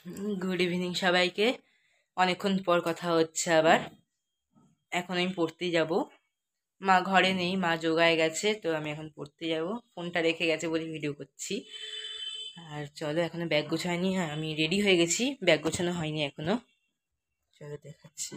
Good evening सबाइके अनेकक्षण पर कथा होच्छे आबार एखन आमि पढ़ते যাব मा घरे नेই मा जोगाয় গেছে तो आमि এখন पढ़ते যাব फोनটা রেখে গেছে বলে ভিডিও করছি আর চলো এখনো ব্যাগ গোছাইনি আর আমি রেডি হয়ে গেছি ব্যাগ গোছানো হয়নি এখনো চলো দেখাচ্ছি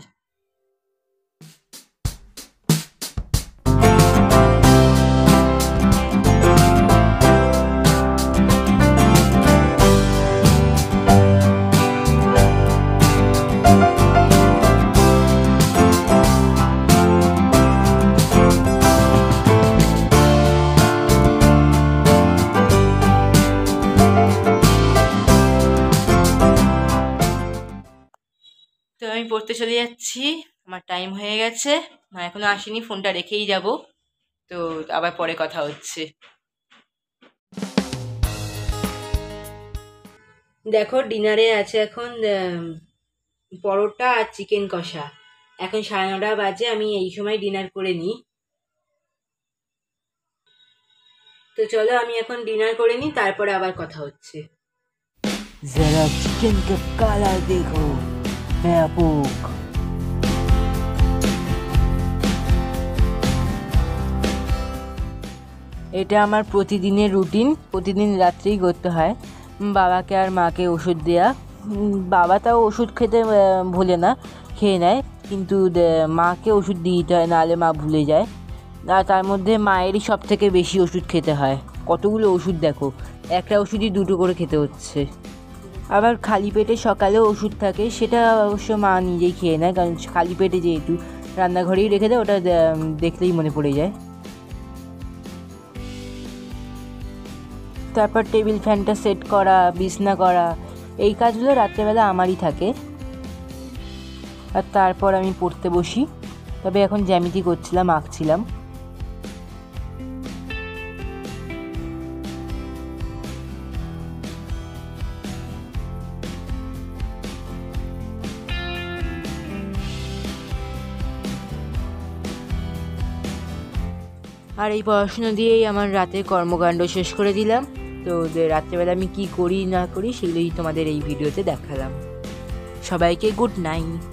तो আমি পড়তে চলে যাচ্ছি আমার টাইম হয়ে গেছে মা এখনো আসেনি ফোনটা রেখেই যাব তো আবার পরে কথা হচ্ছে দেখো ডিনারে আছে এখন পরোটা আর চিকেন কষা এখন 9:30 বাজে আমি এই সময় ডিনার করে নিই তো চলো আমি এখন ডিনার করে নিই তারপরে আবার কথা হচ্ছে जरा चिकन का कलर देखो ব্যাপক এটা আমার প্রতিদিনের রুটিন প্রতিদিন রাত্রেই করতে হয় বাবাকে আর মাকে ওষুধ দেয়া বাবা তাও ওষুধ খেতে ভুলে না খেয়ে নেয় কিন্তু মাকে ওষুধ দিতে হয় নাহলে মা ভুলে যায় আর তার মধ্যে মায়েরই সব থেকে বেশি ওষুধ খেতে হয় কতগুলো ওষুধ দেখো একটা ওষুধই 2টো করে খেতে হচ্ছে আবার খালি পেটে সকালেও ওষুধ থাকে সেটা অবশ্য মা নিজেই খেয়ে নেয় কারণ খালি পেটে যেহেতু রান্নাঘরেই রেখে দেয় ওটা দেখলেই মনে পড়ে যায় তারপর টেবিল ফ্যানটা সেট করা বিছনা করা এই কাজগুলো রাত্রেবেলা আমারই থাকে আর তারপর আমি পড়তে বসি তবে এখন জ্যামিতি করছিলাম আঁকছিলাম আর এই পড়াশুনো দিয়েই আমার রাতের কর্মকাণ্ড শেষ করে দিলাম তো রাত্রেবেলা আমি কী করি না করি সেগুলোই তোমাদের এই ভিডিওতে দেখালাম সবাইকে গুড নাইট।